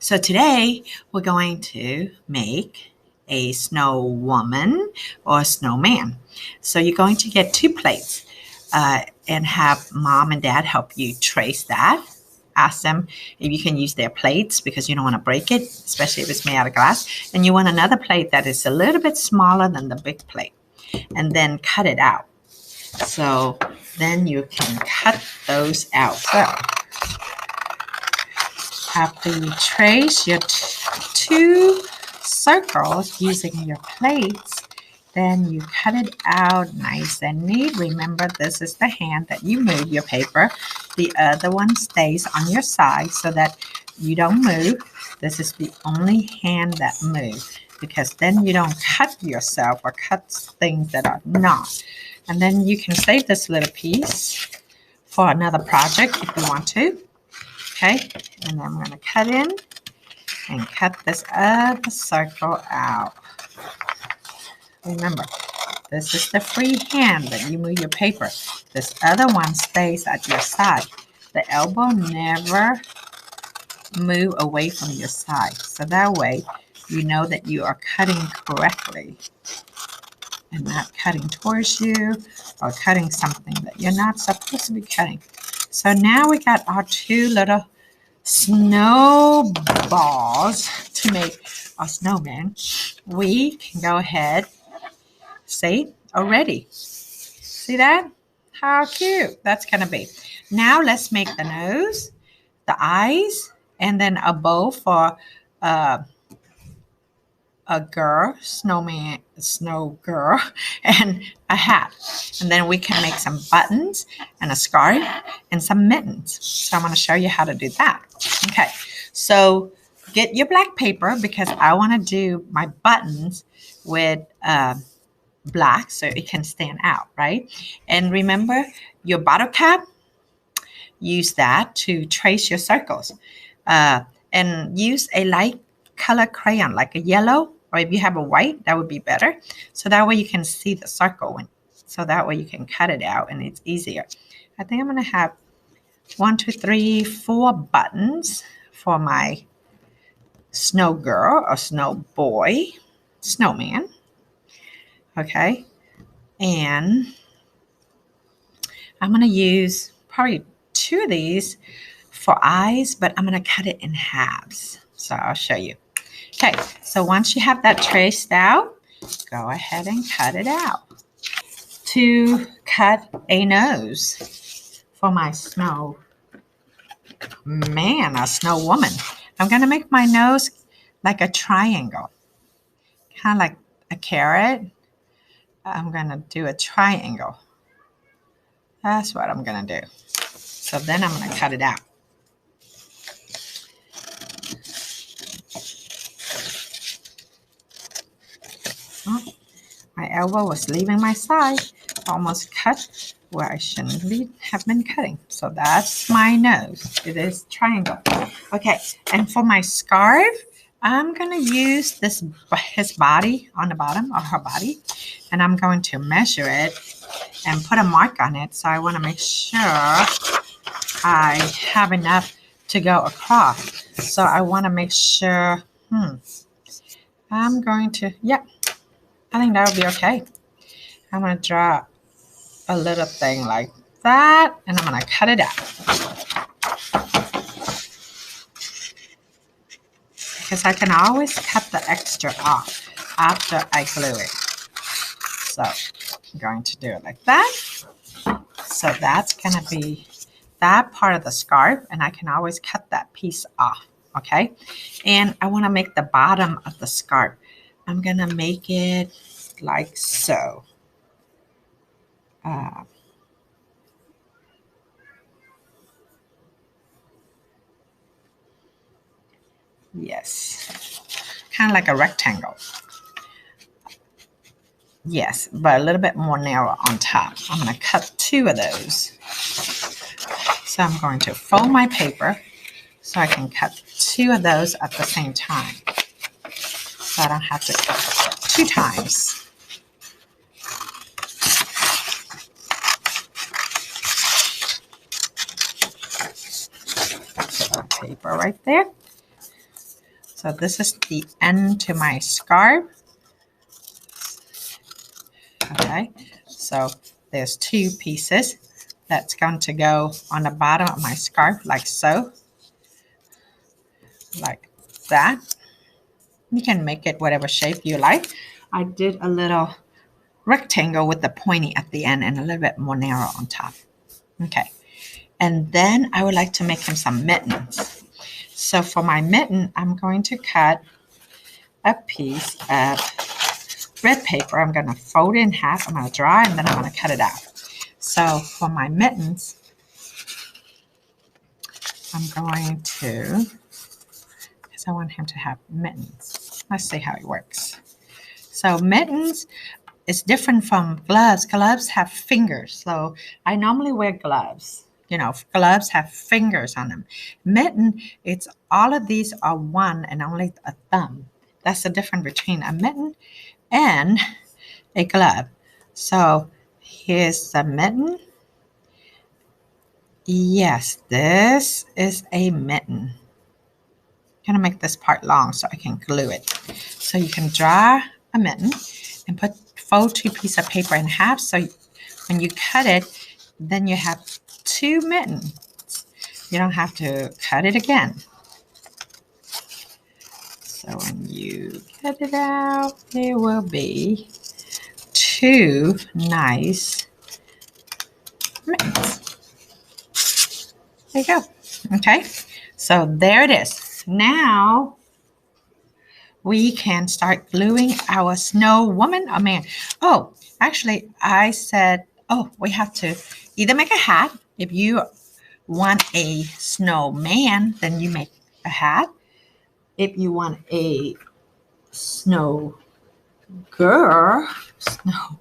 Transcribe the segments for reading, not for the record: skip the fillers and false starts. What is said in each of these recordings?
So today we're going to make a snow woman or a snowman. So you're going to get two plates and have mom and dad help you trace that. Ask them if you can use their plates because you don't want to break it, especially if it's made out of glass. And you want another plate that is a little bit smaller than the big plate. And then cut it out. So then you can cut those out. So after you trace your two circles using your plates, then you cut it out nice and neat. Remember, this is the hand that you move your paper. The other one stays on your side so that you don't move. This is the only hand that moves because then you don't cut yourself or cut things that are not. And then you can save this little piece for another project if you want to. Okay, and then I'm going to cut in and cut this other circle out. Remember, this is the free hand that you move your paper. This other one stays at your side. The elbow never move away from your side. So that way you know that you are cutting correctly and not cutting towards you or cutting something that you're not supposed to be cutting. So now we got our two little snowballs to make a snowman. We can go ahead, see, already. See that? How cute that's going to be. Now let's make the nose, the eyes, and then a bow for a girl, snowman, snow girl, and a hat. And then we can make some buttons and a scarf and some mittens. So I'm going to show you how to do that. Okay, so get your black paper because I want to do my buttons with black so it can stand out, right? And remember your bottle cap, use that to trace your circles. And use a light color crayon like a yellow, or if you have a white, that would be better. So that way you can see the circle. So that way you can cut it out and it's easier. I think I'm going to have 1, 2, 3, 4 buttons for my snow girl or snow boy, snowman. Okay. And I'm going to use probably 2 of these for eyes, but I'm going to cut it in halves. So I'll show you. Okay, so once you have that traced out, go ahead and cut it out. To cut a nose for my snow man, a snow woman, I'm going to make my nose like a triangle, kind of like a carrot. I'm going to do a triangle. That's what I'm going to do. So then I'm going to cut it out. Oh, my elbow was leaving my side. Almost cut where I shouldn't have been cutting. So that's my nose. It is triangle. Okay, and for my scarf, I'm going to use his body on the bottom, or her body, and I'm going to measure it and put a mark on it. So I want to make sure I have enough to go across. So I want to make sure, I'm going to, I think that would be okay. I'm going to draw a little thing like that, and I'm going to cut it out. Because I can always cut the extra off after I glue it. So I'm going to do it like that. So that's going to be that part of the scarf, and I can always cut that piece off, okay? And I want to make the bottom of the scarf. I'm going to make it like so. Yes, kind of like a rectangle. Yes, but a little bit more narrow on top. I'm going to cut 2 of those. So I'm going to fold my paper so I can cut 2 of those at the same time. So I don't have to cut 2 times. Paper right there. So this is the end to my scarf. Okay, so there's 2 pieces that's going to go on the bottom of my scarf like so, like that. You can make it whatever shape you like. I did a little rectangle with the pointy at the end and a little bit more narrow on top. Okay, and then I would like to make him some mittens. So for my mitten, I'm going to cut a piece of red paper. I'm going to fold it in half. I'm going to dry and then I'm going to cut it out. So for my mittens, I'm going to, because I want him to have mittens. Let's see how it works. So mittens is different from gloves. Gloves have fingers. So I normally wear gloves. You know, gloves have fingers on them. Mitten, it's all of these are one and only a thumb. That's the difference between a mitten and a glove. So here's the mitten. Yes, this is a mitten. I'm gonna make this part long so I can glue it. So you can draw a mitten and fold 2 pieces of paper in half. So when you cut it, then you have 2 mittens. You don't have to cut it again. So when you cut it out, there will be 2 nice mittens. There you go. Okay, so there it is. Now we can start gluing our snow woman. Oh man. Oh, actually, I said, we have to either make a hat. If you want a snowman, then you make a hat. If you want a snow girl, snow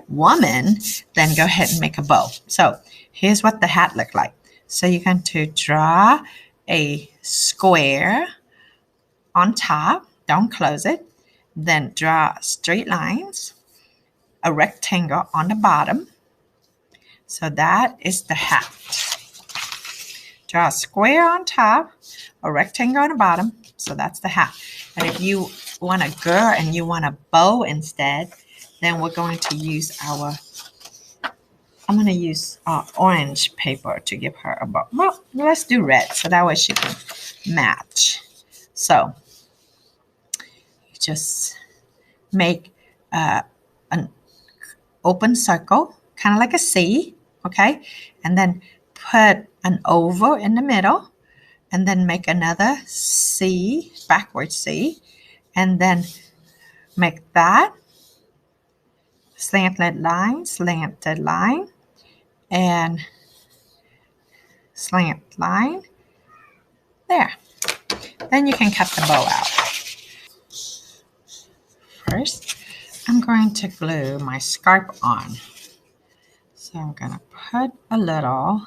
woman, then go ahead and make a bow. So here's what the hat looked like. So you're going to draw a square on top. Don't close it. Then draw straight lines, a rectangle on the bottom. So that is the hat. Draw a square on top, a rectangle on the bottom. So that's the hat. And if you want a girl and you want a bow instead, then we're going to use I'm going to use orange paper to give her a bow. Well, let's do red so that way she can match. So you just make an open circle, kind of like a C, okay? And then put an oval in the middle, and then make another C, backward C, and then make that slanted line, and slant line. There. Then you can cut the bow out. First, I'm going to glue my scarf on. So I'm going to put a little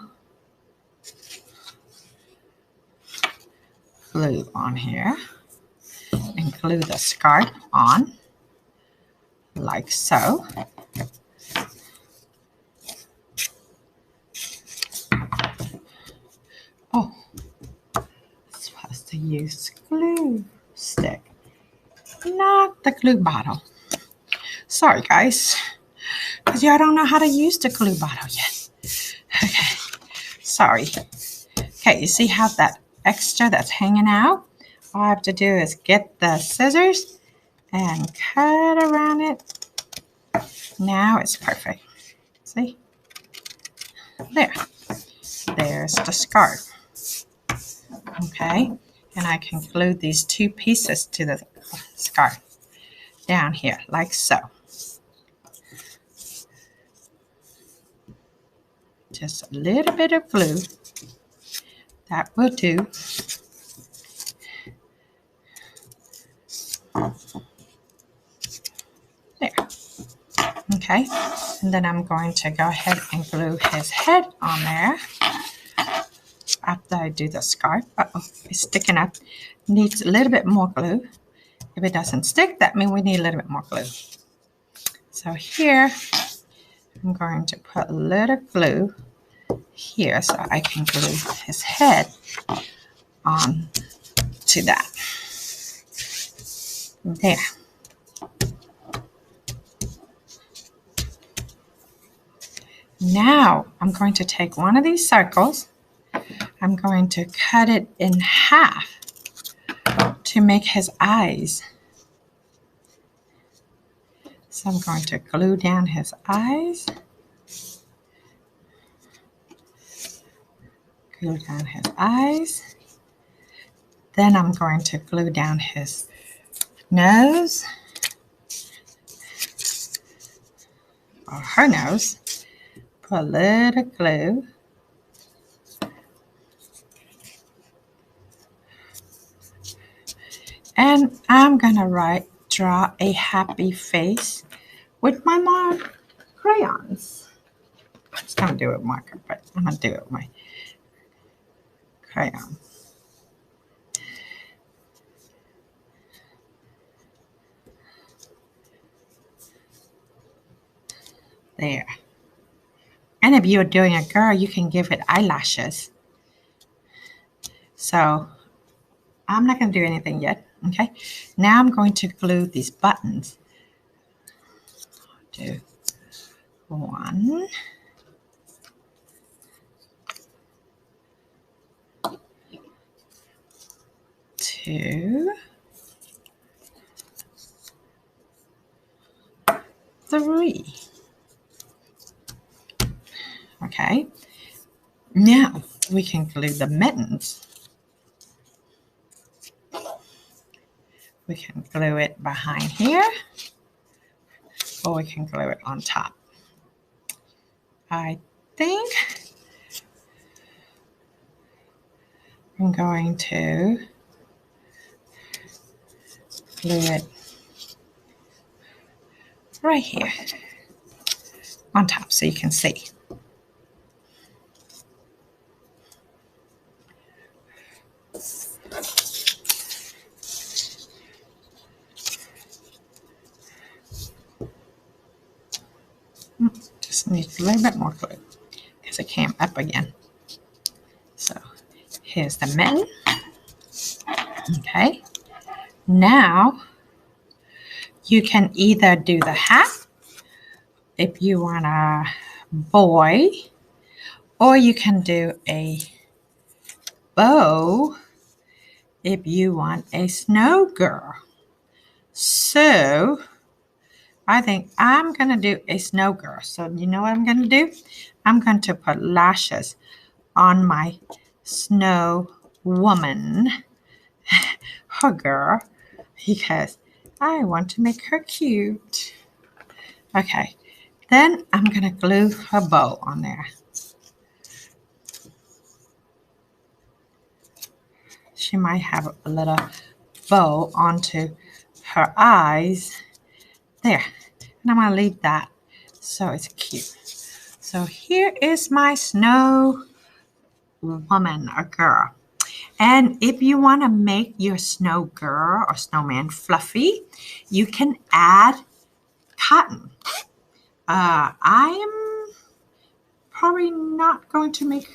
glue on here and glue the scarf on like so. Oh, I'm supposed to use glue stick, not the glue bottle. Sorry guys, because y'all don't know how to use the glue bottle yet. Okay, sorry. Okay, you see how that extra that's hanging out? All I have to do is get the scissors and cut around it. Now it's perfect. See? There. There's the scarf. Okay, and I can glue these 2 pieces to the scarf down here like so. Just a little bit of glue. That will do. There. Okay, and then I'm going to go ahead and glue his head on there. After I do the scarf, it's sticking up. Needs a little bit more glue. If it doesn't stick, that means we need a little bit more glue. So here, I'm going to put a little glue here so I can glue his head on to that. There. Now I'm going to take one of these circles. I'm going to cut it in half to make his eyes. So I'm going to glue down his eyes. Glue down his eyes. Then I'm going to glue down his nose. Or her nose. Put a little glue. And I'm going to draw a happy face with my crayons. I was going to do it with marker, but I'm going to do it with my crayon. There. And if you're doing a girl, you can give it eyelashes. So I'm not going to do anything yet. Okay. Now I'm going to glue these buttons. 2, 1. 2, 3. Okay. Now we can glue the mittens. We can glue it behind here, or we can glue it on top. I think I'm going to glue it right here on top so you can see. Just need a little bit more glue because it came up again. So here's the mitten. Okay. Now you can either do the hat if you want a boy, or you can do a bow if you want a snow girl. So I think I'm going to do a snow girl. So you know what I'm going to do? I'm going to put lashes on my snow woman, her girl, because I want to make her cute. Okay, then I'm going to glue her bow on there. She might have a little bow onto her eyes. There. And I'm going to leave that so it's cute. So here is my snow woman or girl. And if you want to make your snow girl or snowman fluffy, you can add cotton. I am probably not going to make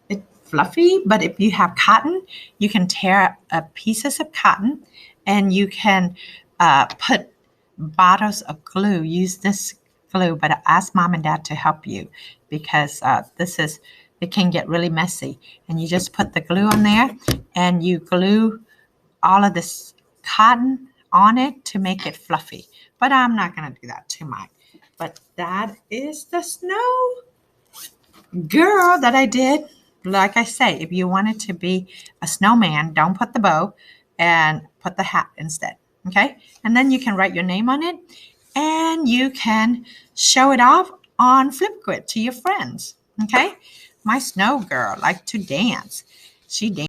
it fluffy, but if you have cotton, you can tear up pieces of cotton and you can put bottles of glue. Use this glue, but ask mom and dad to help you because it can get really messy. And you just put the glue on there and you glue all of this cotton on it to make it fluffy. But I'm not going to do that too much. But that is the snow girl that I did. Like I say, if you want it to be a snowman, don't put the bow and put the hat instead. Okay? And then you can write your name on it and you can show it off on Flipgrid to your friends. Okay? My snow girl liked to dance. She danced.